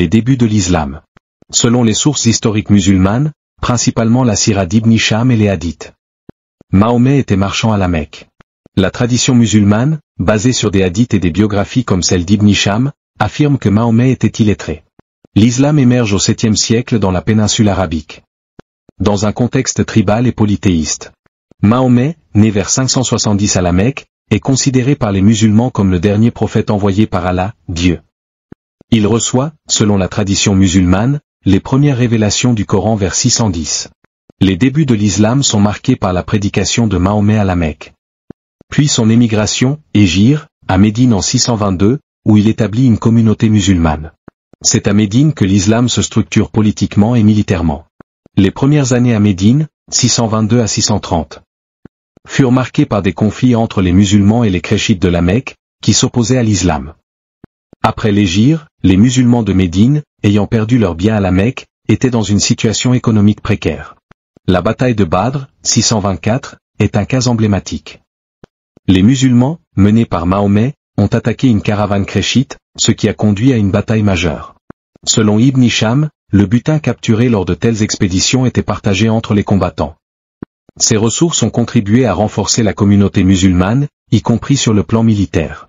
Les débuts de l'islam. Selon les sources historiques musulmanes, principalement la Sira d'Ibn Hisham et les hadiths, Mahomet était marchand à la Mecque. La tradition musulmane, basée sur des hadiths et des biographies comme celle d'Ibn Hisham, affirme que Mahomet était illettré. L'islam émerge au 7e siècle dans la péninsule arabique, dans un contexte tribal et polythéiste. Mahomet, né vers 570 à la Mecque, est considéré par les musulmans comme le dernier prophète envoyé par Allah, Dieu. Il reçoit, selon la tradition musulmane, les premières révélations du Coran vers 610. Les débuts de l'islam sont marqués par la prédication de Mahomet à la Mecque. Puis son émigration, Hégire, à Médine en 622, où il établit une communauté musulmane. C'est à Médine que l'islam se structure politiquement et militairement. Les premières années à Médine, 622 à 630, furent marquées par des conflits entre les musulmans et les Khréchites de la Mecque, qui s'opposaient à l'islam. Après l'Hégire, les musulmans de Médine, ayant perdu leurs biens à la Mecque, étaient dans une situation économique précaire. La bataille de Badr, 624, est un cas emblématique. Les musulmans, menés par Mahomet, ont attaqué une caravane khréchite, ce qui a conduit à une bataille majeure. Selon Ibn Hisham, le butin capturé lors de telles expéditions était partagé entre les combattants. Ces ressources ont contribué à renforcer la communauté musulmane, y compris sur le plan militaire.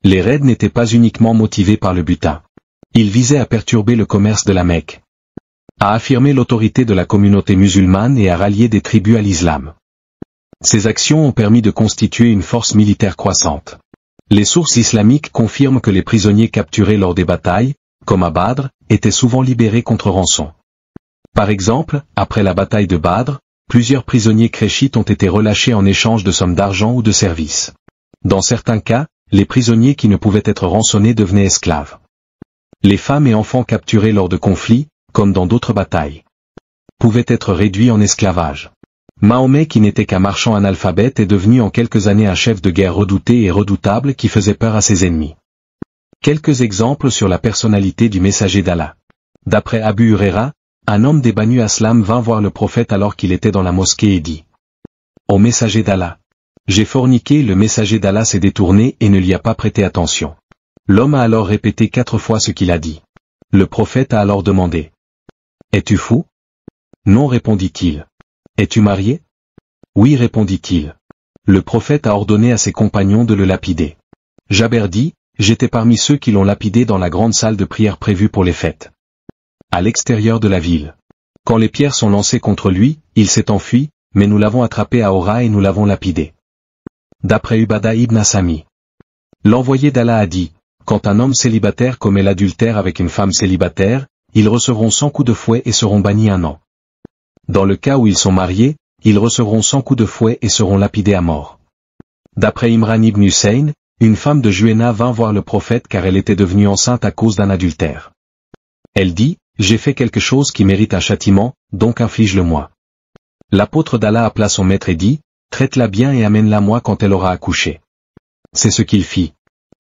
Les raids n'étaient pas uniquement motivés par le butin. Ils visaient à perturber le commerce de la Mecque, à affirmer l'autorité de la communauté musulmane et à rallier des tribus à l'islam. Ces actions ont permis de constituer une force militaire croissante. Les sources islamiques confirment que les prisonniers capturés lors des batailles, comme à Badr, étaient souvent libérés contre rançon. Par exemple, après la bataille de Badr, plusieurs prisonniers khréchites ont été relâchés en échange de sommes d'argent ou de services. Dans certains cas, les prisonniers qui ne pouvaient être rançonnés devenaient esclaves. Les femmes et enfants capturés lors de conflits, comme dans d'autres batailles, pouvaient être réduits en esclavage. Mahomet, qui n'était qu'un marchand analphabète, est devenu en quelques années un chef de guerre redouté et redoutable qui faisait peur à ses ennemis. Quelques exemples sur la personnalité du messager d'Allah. D'après Abu Huraira, un homme des Banu Aslam vint voir le prophète alors qu'il était dans la mosquée et dit: « Ô messager d'Allah, j'ai forniqué, le messager d'Allah s'est détourné et ne l'y a pas prêté attention. » L'homme a alors répété 4 fois ce qu'il a dit. Le prophète a alors demandé: « Es-tu fou ? » « Non, répondit-il. »« Es-tu marié ? » ?»« Oui, répondit-il. » Le prophète a ordonné à ses compagnons de le lapider. Jaber dit: « J'étais parmi ceux qui l'ont lapidé dans la grande salle de prière prévue pour les fêtes, à l'extérieur de la ville. Quand les pierres sont lancées contre lui, il s'est enfui, mais nous l'avons attrapé à Hora et nous l'avons lapidé. » D'après Ubada ibn Asami, l'envoyé d'Allah a dit: « Quand un homme célibataire commet l'adultère avec une femme célibataire, ils recevront 100 coups de fouet et seront bannis 1 an. Dans le cas où ils sont mariés, ils recevront 100 coups de fouet et seront lapidés à mort. » D'après Imran ibn Hussein, une femme de Juhéna vint voir le prophète car elle était devenue enceinte à cause d'un adultère. Elle dit: « J'ai fait quelque chose qui mérite un châtiment, donc inflige-le-moi. » L'apôtre d'Allah appela son maître et dit: « Traite-la bien et amène-la moi quand elle aura accouché. » C'est ce qu'il fit.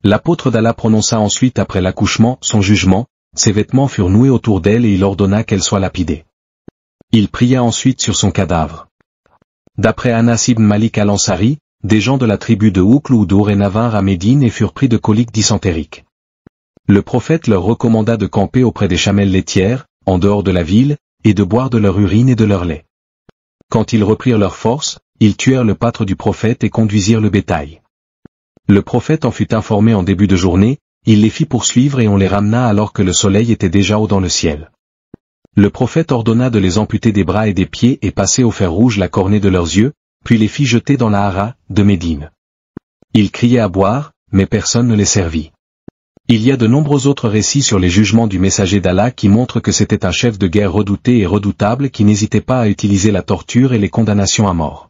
L'apôtre d'Allah prononça ensuite après l'accouchement son jugement, ses vêtements furent noués autour d'elle et il ordonna qu'elle soit lapidée. Il pria ensuite sur son cadavre. D'après Anas ibn Malik al-Ansari, des gens de la tribu de Oukl ou d'Ourena vinrent à Médine et furent pris de coliques dysentériques. Le prophète leur recommanda de camper auprès des chamelles laitières, en dehors de la ville, et de boire de leur urine et de leur lait. Quand ils reprirent leur force, ils tuèrent le pâtre du prophète et conduisirent le bétail. Le prophète en fut informé en début de journée, il les fit poursuivre et on les ramena alors que le soleil était déjà haut dans le ciel. Le prophète ordonna de les amputer des bras et des pieds et passer au fer rouge la cornée de leurs yeux, puis les fit jeter dans la Hara, de Médine. Ils criaient à boire, mais personne ne les servit. Il y a de nombreux autres récits sur les jugements du messager d'Allah qui montrent que c'était un chef de guerre redouté et redoutable qui n'hésitait pas à utiliser la torture et les condamnations à mort.